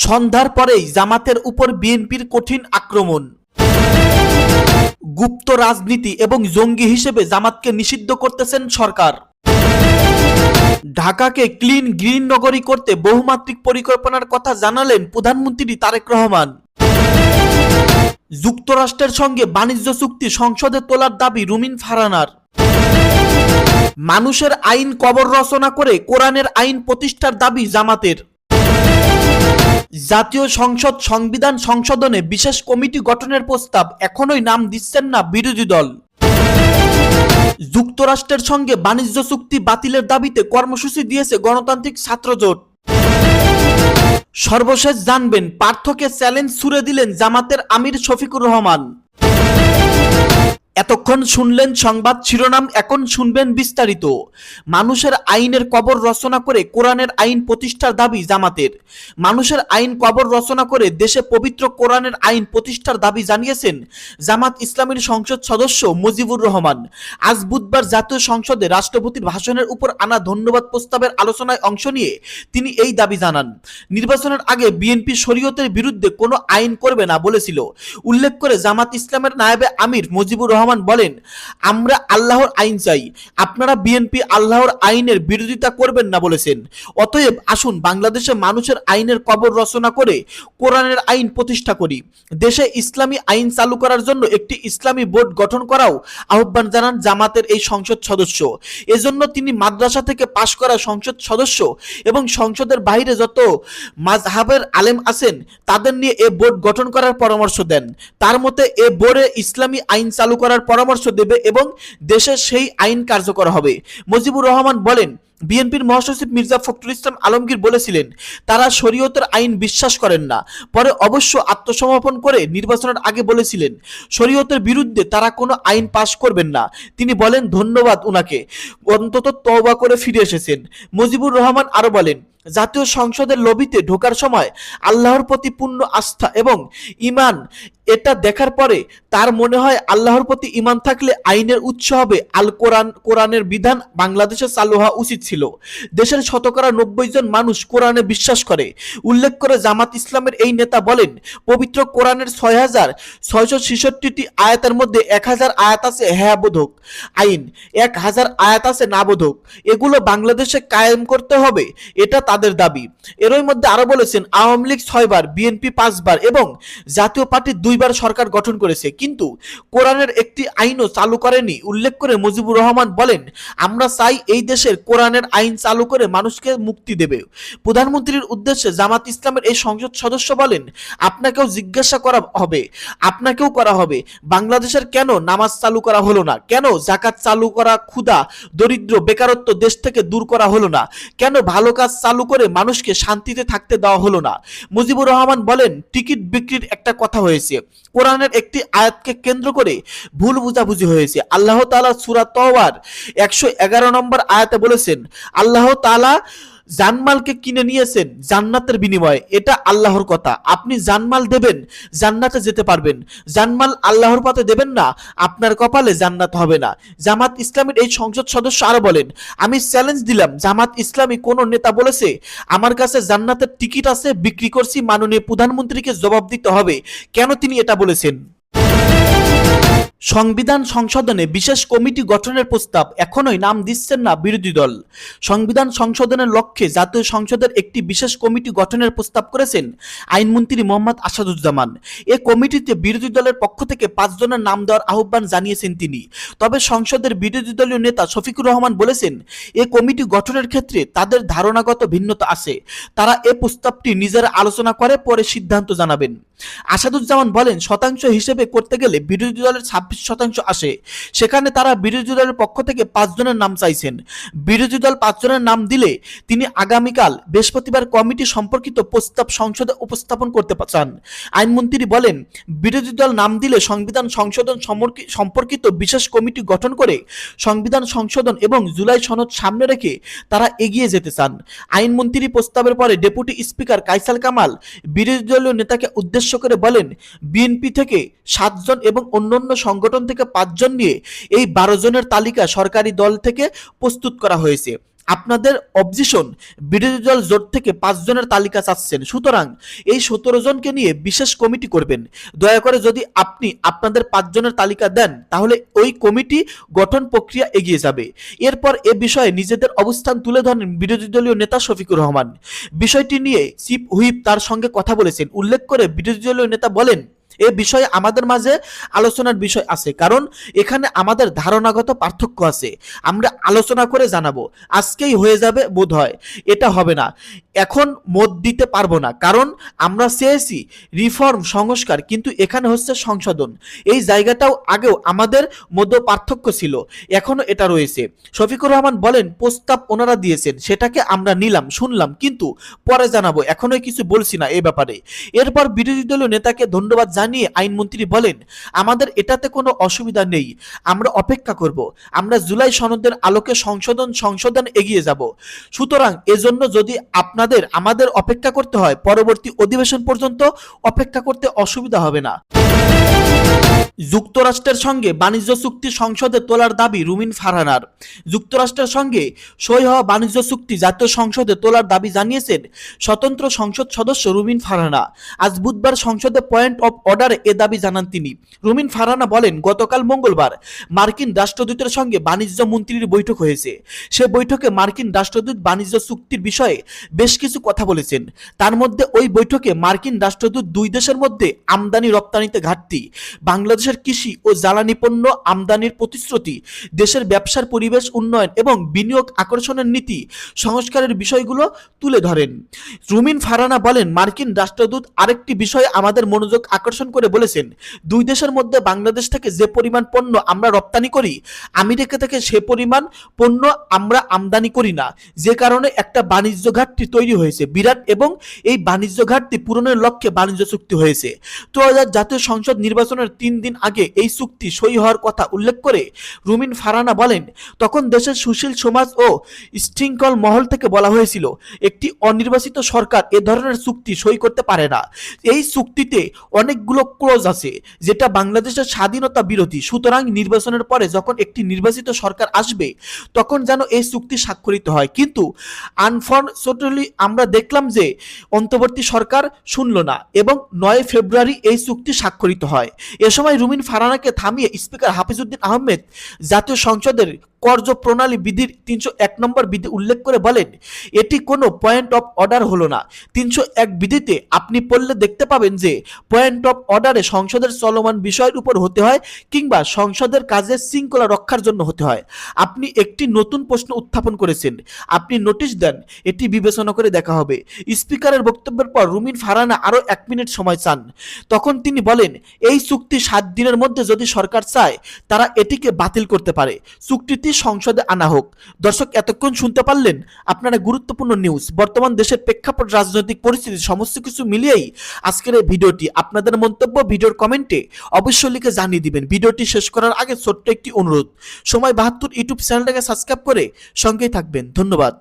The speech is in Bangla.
সন্ধ্যার পরেই জামাতের উপর বিএনপির কঠিন আক্রমণ। গুপ্ত রাজনীতি এবং জঙ্গি হিসেবে জামাতকে নিষিদ্ধ করতেছেন সরকার। ঢাকাকে ক্লিন গ্রিন নগরী করতে বহুমাত্রিক পরিকল্পনার কথা জানালেন প্রধানমন্ত্রী তারেক রহমান। যুক্তরাষ্ট্রের সঙ্গে বাণিজ্য চুক্তি সংসদে তোলার দাবি রুমিন ফারহানার। মানুষের আইন কবর রচনা করে কোরআনের আইন প্রতিষ্ঠার দাবি জামাতের। জাতীয় সংসদ সংবিধান সংশোধনে বিশেষ কমিটি গঠনের প্রস্তাব, এখনোই নাম দিচ্ছেন না বিরোধী দল। যুক্তরাষ্ট্রের সঙ্গে বাণিজ্য চুক্তি বাতিলের দাবিতে কর্মসূচি দিয়েছে গণতান্ত্রিক ছাত্রজোট। সর্বশেষ জানবেন, পার্থকে চ্যালেঞ্জ ছুড়ে দিলেন জামাতের আমির শফিকুর রহমান। এতক্ষণ শুনলেন সংবাদ শিরোনাম, এখন শুনবেন বিস্তারিত। মানুষের আইনের কবর রচনা করে কোরআনের আইন প্রতিষ্ঠার দাবি জামাতের। মানুষের আইন কবর রচনা করে দেশে পবিত্র কোরআনের আইন প্রতিষ্ঠার দাবি জানিয়েছেন জামাত ইসলামীর সংসদ সদস্য মুজিবুর রহমান। আজ বুধবার জাতীয় সংসদে রাষ্ট্রপতির ভাষণের উপর আনা ধন্যবাদ প্রস্তাবের আলোচনায় অংশ নিয়ে তিনি এই দাবি জানান। নির্বাচনের আগে বিএনপি শরীয়তের বিরুদ্ধে কোনো আইন করবে না বলেছিল। উল্লেখ করে জামাত ইসলামের নায়েবে আমির মুজিবুর রহমান বলেন, আমরা আল্লাহর আইন চাই, আপনারা বিএনপি আল্লাহর আইনের বিরোধিতা করবেন না বলেছেন। অতএব আসুন বাংলাদেশে মানুষের আইনের কবর রচনা করে কোরআনের আইন প্রতিষ্ঠা করি। দেশে ইসলামী আইন চালু করার জন্য একটি ইসলামী বোর্ড গঠন করাও আহ্বান জানান জামাতের এই সংসদ সদস্য। এজন্য তিনি মাদ্রাসা থেকে পাশ করা সংসদ সদস্য এবং সংসদের বাইরে যত মাযহাবের আলেম আছেন তাদের নিয়ে এ বোর্ড গঠন করার পরামর্শ দেন। তার মতে এ বোর্ডে ইসলামী আইন চালু করার পরামর্শ দেবে এবং দেশে সেই আইন কার্যকর হবে। মুজিবুর রহমান বলেন, বিএনপির মহাসচিব মির্জা ফখরুল ইসলাম আলমগীর বলেছিলেন তারা শরীয়তের আইন বিশ্বাস করেন না, পরে অবশ্য আত্মসমর্পণ করে নির্বাচনের আগে বলেছিলেন শরীয়তের বিরুদ্ধে তারা কোনো আইন পাশ করবেন না। তিনি বলেন, ধন্যবাদ উনাকে, অন্তত তওবা করে ফিরে এসেছেন। মুজিবুর রহমান আরো বলেন, জাতীয় সংসদের লবিতে ঢোকার সময় আল্লাহর প্রতি পূর্ণ আস্থা এবং ঈমান, এটা দেখার পরে তার মনে হয় আল্লাহর প্রতি ঈমান থাকলে আইনের উৎস হবে আল কোরআন। কোরআনের বিধান বাংলাদেশে চালু হওয়া উচিত ছিল। দেশের 90% জন মানুষ কোরআনে বিশ্বাস করে। উল্লেখ করে জামাত ইসলামের এই নেতা বলেন, পবিত্র কোরআনের 6666টি আয়াতের মধ্যে 1000 আয়াত আছে হ্যাঁ বোধক আইন, 1000 আয়াত আছে না বোধক। এগুলো বাংলাদেশে কায়েম করতে হবে, এটা তাদের দাবি। এরই মধ্যে আরো বলেছেন, আওয়ামী লীগ 6 বার, বিএনপি 5 বার এবং জাতীয় পার্টি 2 বার সরকার গঠন করেছে, কিন্তু কোরআনের একটি আইনও চালু করেনি। উল্লেখ করে মুজিবুর রহমান বলেন, আমরা চাই এই দেশের কোরআনের আইন চালু করে মানুষকে মুক্তি দেবে। প্রধানমন্ত্রীর উদ্দেশ্যে জামাত ইসলামের এই সংসদ সদস্য বলেন, আপনাকেও জিজ্ঞাসা করা হবে, আপনাকেও করা হবে, বাংলাদেশের কেন নামাজ চালু করা হলো না, কেন যাকাত চালু করা, ক্ষুধা দরিদ্র বেকারত্ব দেশ থেকে দূর করা হলো না, কেন ভালো কাজ চালু করে মানুষকে শান্তিতে থাকতে দেওয়া হলো না। মুজিবুর রহমান বলেন, টিকিট বিক্রির একটা কথা হয়েছে, কোরআনের একটি আয়াতকে কেন্দ্র করে ভুল বুঝাবুঝি হয়েছে। আল্লাহ তাআলা সূরা তওবার 111 নম্বর আয়াতে বলেছেন, আল্লাহ তাআলা জানমালকে কিনে নিয়েছেন জান্নাতের বিনিময়ে, এটা আল্লাহর কথা। আপনি জানমাল দেবেন, জান্নাতে যেতে পারবেন। জানমাল আল্লাহর পথে দেবেন না, আপনার কপালে জান্নাত হবে না। জামাত ইসলামীর এই সংসদ সদস্য আরো বলেন, আমি চ্যালেঞ্জ দিলাম, জামাত ইসলামী কোন নেতা বলেছে আমার কাছে জান্নাতের টিকিট আছে, বিক্রি করছি, মাননীয় প্রধানমন্ত্রীকে জবাব দিতে হবে কেন তিনি এটা বলেছেন। সংবিধান সংশোধনে বিশেষ কমিটি গঠনের প্রস্তাব, এখনোই নাম দিচ্ছেন না বিরোধী দল। সংবিধান সংশোধনের লক্ষ্যে জাতীয় সংসদের একটি বিশেষ কমিটি গঠনের প্রস্তাব করেছেন আইনমন্ত্রী মোহাম্মদ আসাদুজ্জামান। এ কমিটিতে বিরোধী দলের পক্ষ থেকে 5 জনের নাম দেওয়ার আহ্বান জানিয়েছেন তিনি। তবে সংসদের বিরোধী দলীয় নেতা শফিকুর রহমান বলেছেন, এ কমিটি গঠনের ক্ষেত্রে তাদের ধারণাগত ভিন্নতা আছে, তারা এ প্রস্তাবটি নিজেরা আলোচনা করে পরে সিদ্ধান্ত জানাবেন। আসাদুজ্জামান বলেন, শতাংশ হিসেবে করতে গেলে বিরোধী দলের 26% আসে, সেখানে তারা বিরোধী দলের পক্ষ থেকে 5 জনের নাম চাইছেন। বিরোধী দল 5 জনের নাম দিলে তিনি আগামীকাল বৃহস্পতিবার কমিটি সম্পর্কিত প্রস্তাব সংসদে উপস্থাপন করতে চান। আইনমন্ত্রী বলেন, বিরোধী দল নাম দিলে সংবিধান সংশোধন সম্পর্কিত বিশেষ কমিটি গঠন করে সংবিধান সংশোধন এবং জুলাই সনদ সামনে রেখে তারা এগিয়ে যেতে চান। আইনমন্ত্রী প্রস্তাবের পরে ডেপুটি স্পিকার কায়সাল কামাল বিরোধী দলীয় নেতাকে উদ্দেশ্য করে বলেন, বিএনপি থেকে 7 জন এবং অন্যান্য সংগঠন থেকে 5 জন নিয়ে এই 12 জনের তালিকা সরকারি দল থেকে প্রস্তুত করা হয়েছে। আপনাদের অবজেশন বিরোধী দল জোট থেকে 5 জনের তালিকা চাচ্ছেন, সুতরাং এই 17 জনকে নিয়ে বিশেষ কমিটি করবেন। দয়া করে যদি আপনি আপনাদের 5 জনের তালিকা দেন তাহলে ওই কমিটি গঠন প্রক্রিয়া এগিয়ে যাবে। এরপর এ বিষয়ে নিজেদের অবস্থান তুলে ধরেন বিরোধী দলীয় নেতা শফিকুর রহমান। বিষয়টি নিয়ে চিফ হুইপ তার সঙ্গে কথা বলেছেন। উল্লেখ করে বিরোধী দলীয় নেতা বলেন, এ বিষয়ে আমাদের মাঝে আলোচনার বিষয় আছে, কারণ এখানে আমাদের ধারণাগত পার্থক্য আছে। আমরা আলোচনা করে জানাবো। আজকেই হয়ে যাবে বোধ হয়, এটা হবে না, এখন মত দিতে পারবো না, কারণ আমরা চেয়েছি রিফর্ম সংস্কার, কিন্তু এখানে হচ্ছে সংশোধন। এই জায়গাটাও আগেও আমাদের মধ্যে পার্থক্য ছিল, এখনো এটা রয়েছে। শফিকুর রহমান বলেন, প্রস্তাব ওনারা দিয়েছেন, সেটাকে আমরা নিলাম, শুনলাম, কিন্তু পরে জানাবো, এখনোই কিছু বলছি না এ ব্যাপারে। এরপর বিরোধী দলীয় নেতাকে ধন্যবাদ জানিয়ে আইনমন্ত্রী বলেন, আমাদের এটাতে কোনো অসুবিধা নেই, আমরা অপেক্ষা করব, আমরা জুলাই সনদের আলোকে সংশোধন এগিয়ে যাব। সুতরাং এজন্য যদি আমাদের অপেক্ষা করতে হয়, পরবর্তী অধিবেশন পর্যন্ত অপেক্ষা করতে অসুবিধা হবে না। যুক্তরাষ্ট্রের সঙ্গে বাণিজ্য চুক্তি সংসদে তোলার দাবি রুমিন ফারহানার। যুক্তরাষ্ট্রের সঙ্গে সই হওয়া বাণিজ্য চুক্তি জাতীয় সংসদে তোলার দাবি জানিয়েছেন স্বতন্ত্র সংসদ সদস্য রুমিন ফারহানা। আজ বুধবার সংসদে পয়েন্ট অফ অর্ডারে এ দাবি জানান তিনি। রুমিন ফারহানা বলেন, গতকাল মঙ্গলবার মার্কিন রাষ্ট্রদূতের সঙ্গে বাণিজ্য মন্ত্রীর বৈঠক হয়েছে। সে বৈঠকে মার্কিন রাষ্ট্রদূত বাণিজ্য চুক্তির বিষয়ে বেশ কিছু কথা বলেছেন। তার মধ্যে ওই বৈঠকে মার্কিন রাষ্ট্রদূত দুই দেশের মধ্যে আমদানি রপ্তানিতে ঘাটতি, বাংলাদেশের কৃষি ও জ্বালানি পণ্য আমদানির প্রতিশ্রুতি, দেশের ব্যবসার পরিবেশ উন্নয়ন এবং বিনিয়োগ আকর্ষণের নীতি সংস্কারের বিষয়গুলো তুলে ধরেন। রুমিন ফারহানা বলেন, মার্কিন রাষ্ট্রদূত আরেকটি বিষয়ে আমাদের মনোযোগ আকর্ষণ করে বলেছেন, দুই দেশের মধ্যে বাংলাদেশ থেকে যে পরিমাণ পণ্য আমরা রপ্তানি করি, আমেরিকা থেকে সে পরিমাণ পণ্য আমরা আমদানি করি না, যে কারণে একটা বাণিজ্য ঘাটতি তৈরি হয়েছে বিরাট, এবং এই বাণিজ্য ঘাটতি পূরণের লক্ষ্যে বাণিজ্য চুক্তি হয়েছে। তো জাতীয় সংসদ নির্বাচনের 3 দিন আগে এই চুক্তি সই হওয়ার কথা উল্লেখ করে রুমিন ফারহানা বলেন, তখন দেশের সুশীল সমাজ ও শৃঙ্খল মহল থেকে বলা হয়েছিল, একটি অনির্বাচিত সরকার এ ধরনের চুক্তি সই করতে পারে না। এই চুক্তিতে অনেকগুলো ক্লজ আছে যেটা বাংলাদেশের স্বাধীনতা বিরোধী। সুতরাং নির্বাচনের পরে যখন একটি নির্বাচিত সরকার আসবে তখন যেন এই চুক্তি স্বাক্ষরিত হয়। কিন্তু আনফরচুনেটলি আমরা দেখলাম যে অন্তর্বর্তী সরকার শুনল না এবং 9 ফেব্রুয়ারি এই চুক্তি স্বাক্ষরিত হয়। এ সময় রুমিন ফারহানাকে থামিয়ে স্পিকার হাফিজউদ্দিন আহমেদ জাতীয় সংসদের কার্যপ্রণালী বিধির 301 নম্বর বিধি উল্লেখ করে বলেন, এটি কোনো পয়েন্ট অফ অর্ডার হলো না। 301 বিধিতে আপনি পড়লে দেখতে পাবেন যে পয়েন্ট অফ অর্ডারে সংসদের চলমান বিষয়ের উপর হতে হয় কিংবা সংসদের কাজের শৃঙ্খলা রক্ষার জন্য হতে হয়। আপনি একটি নতুন প্রশ্ন উত্থাপন করেছেন, আপনি নোটিশ দেন, এটি বিবেচনা করে দেখা হবে। স্পিকারের বক্তব্যের পর রুমিন ফারহানা আরও 1 মিনিট সময় চান। তখন তিনি বলেন, এই চুক্তি 7 দিনের মধ্যে যদি সরকার চায় তারা এটিকে বাতিল করতে পারে, চুক্তিটি সংসদে আনা হোক। দর্শক, এতক্ষণ শুনতে পারলেন আপনারা গুরুত্বপূর্ণ নিউজ, বর্তমান দেশের প্রেক্ষাপট, রাজনৈতিক পরিস্থিতি সমস্ত কিছু মিলিয়েই আজকের এই ভিডিওটি। আপনাদের মন্তব্য ভিডিওর কমেন্টে অবশ্যই লিখে জানিয়ে দিবেন। ভিডিওটি শেষ করার আগে ছোট্ট একটি অনুরোধ, সময় 72 ইউটিউব চ্যানেলটাকে সাবস্ক্রাইব করে সঙ্গেই থাকবেন। ধন্যবাদ।